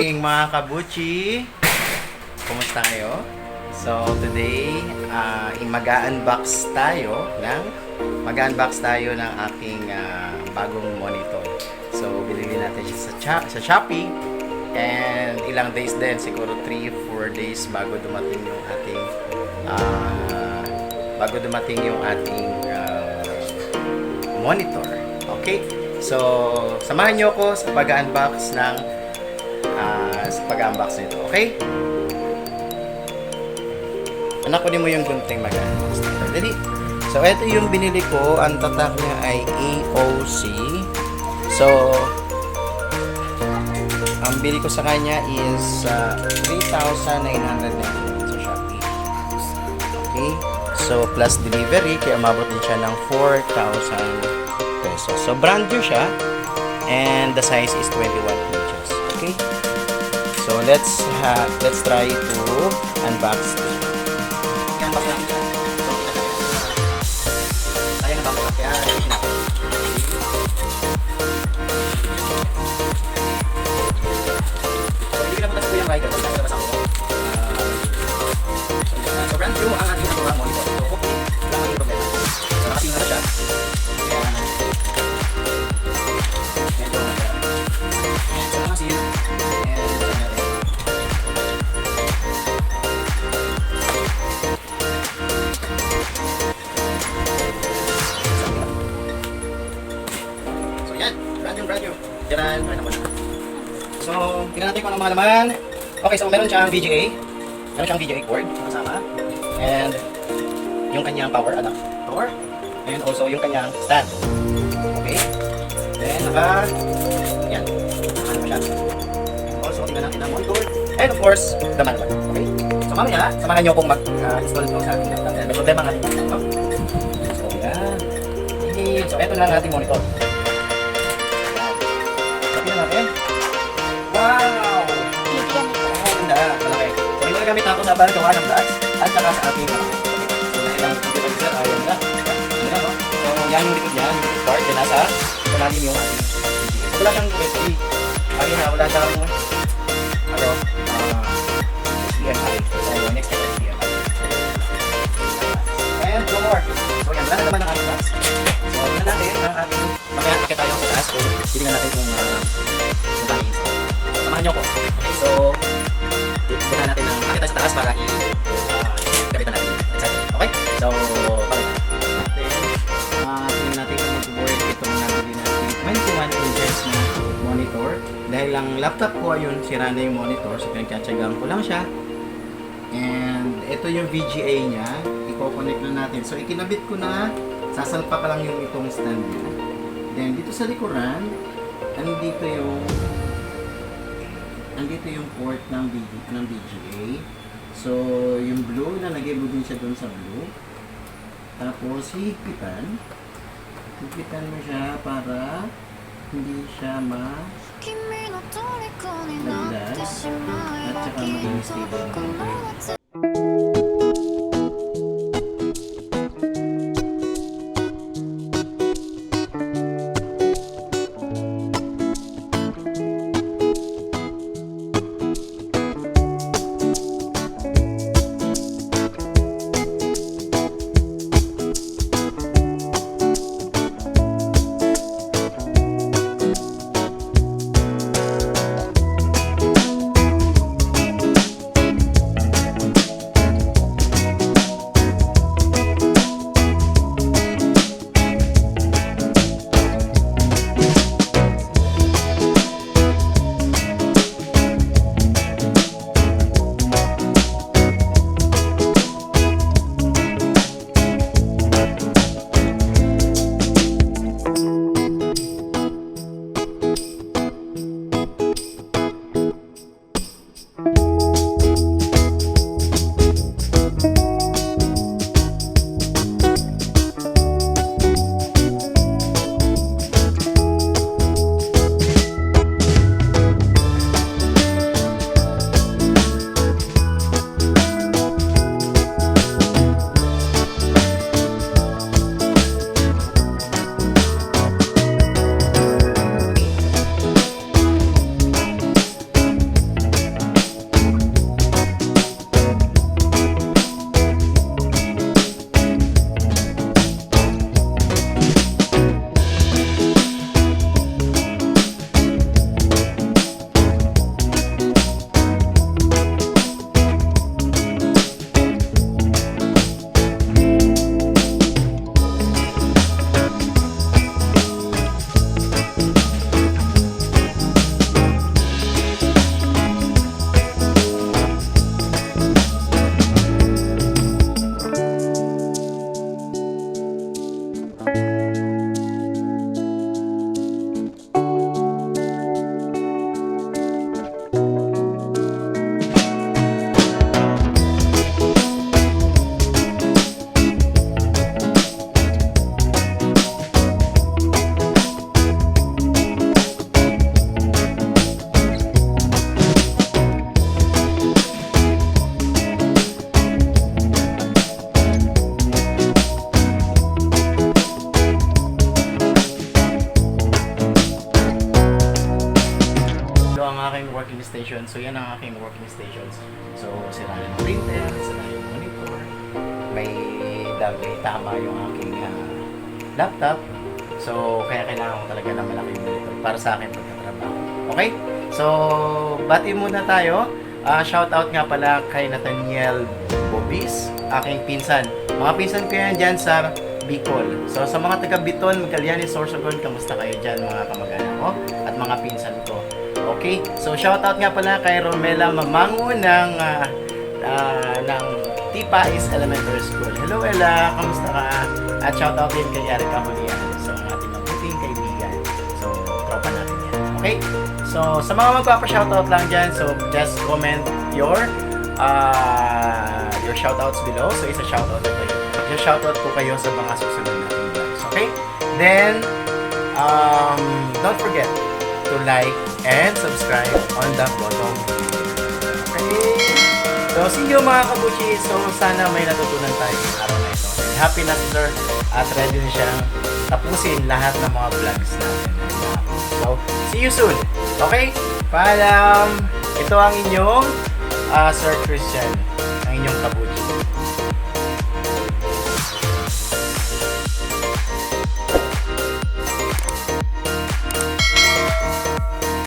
morning mga kabuchi! Kumusta kayo? So today, mag-unbox tayo ng aking bagong monitor. So binili natin siya sa Shopee. And ilang days din, siguro 3-4 days bago dumating yung ating monitor. Okay? So, samahan niyo ako sa pag-unbox nito. Okay? Anak, kunin mo yung gunting mag-unbox nito. Dali. So, ito yung binili ko. Ang tatak niya ay AOC. So, ang bili ko sa kanya is 3,900 sa Shopee. Okay? So, plus delivery, kaya umabot din siya ng 4,000 pesos. So, brand new siya. And the size is 21 inches. Okay? So, let's try to unbox this. I-unbox natin siya. So, sayang na ba? Kaya, ayun na. Yung rider, kung saan labas ako. So, brand new ang ating naturang monitor. So, hopefully, wala maging problema. So, nakatingin na siya. Kaya, medyo so, nakasil. And, so, yan. Brand new. Diyan, try na muna. So, tingnan natin kung ano mga laman. Okay, so meron siyang VGA. Meron siyang VGA cord kasama. And yung kanyang power adapter. And also yung kanyang stand. Okay. Then yan. Ano siya. And also tingnan natin ang monitor. And of course, the manual. Okay. So mamaya, samahan niyo akong mag-install ito sa ating laptop. May problema ang ating laptop. So yan. So ito na ang ating monitor. Tingnan natin. Wow! Ganda, malaki. So, yung gamit ako sa gawa ng gas at saka sa ating so, ilang computer ayan na. So, yan yung likod niya, yung part, din nasa malalim yung ating wala siyang USB. Ayun na, wala siyang HDMI. So, next step HDMI. And no more. So, yan, wala na naman ang ating gas. So, tingnan natin ang ating mamaya akit tayo sa taas. So, tingnan natin kung tayo samahan niyo ko. Okay, so tingnan natin ang akit sa taas para i-kapitan natin. Okay? So, bakit? Tingnan natin kung mag-work itong nabili natin 21 inches na monitor. Dahil ang laptop ko ayun, sira na yung monitor. So, pinagtsatsagaan ko lang siya. And ito yung VGA niya. I-connect na natin. So, ikinabit ko na. Sasalpa pa lang yung itong stand niya. Then, dito sa likuran, andito yung port ng VGA. So, yung blue, nalagay mo din siya doon sa blue. Tapos, hihigpitan mo siya para hindi siya malaglag at saka maging stable na ito. station. So yan ang aking working stations. So sira yung printer, sira yung monitor, may tama yung aking laptop. So kaya kailangan ko talaga ng malaking monitor para sa akin pagtatrabaho. Okay? So bati muna tayo. Shoutout nga pala kay Nathaniel Bobis, aking pinsan. Mga pinsan ko yan dyan sa Bicol. So sa mga taga Biton, Magallanes, Sorsogon, kamusta kayo dyan mga kamag-anak ko at mga pinsan ko. Okay? So shoutout nga pala kay Romela Mamango ng Tipais Elementary School. Hello Ella, kamusta ka? At shoutout din kay Erica Julian. So ang ating mabuting kaibigan. So tropa natin yan. Okay? So sa mga magpapa-shoutout lang dyan, so just comment your shoutouts below. So isa shoutout ko kayo. Isa shoutout ko kayo sa mga susunod natin vlogs. Okay? Then don't forget to like and subscribe on the bottom. Okay? So, see you mga kabuchi. So, sana may natutunan tayo sa araw na ito. Happy na si Sir at ready na siyang tapusin lahat ng mga vlogs natin. So, see you soon. Okay? Paalam! Ito ang inyong Sir Christian, ang inyong kabuchi.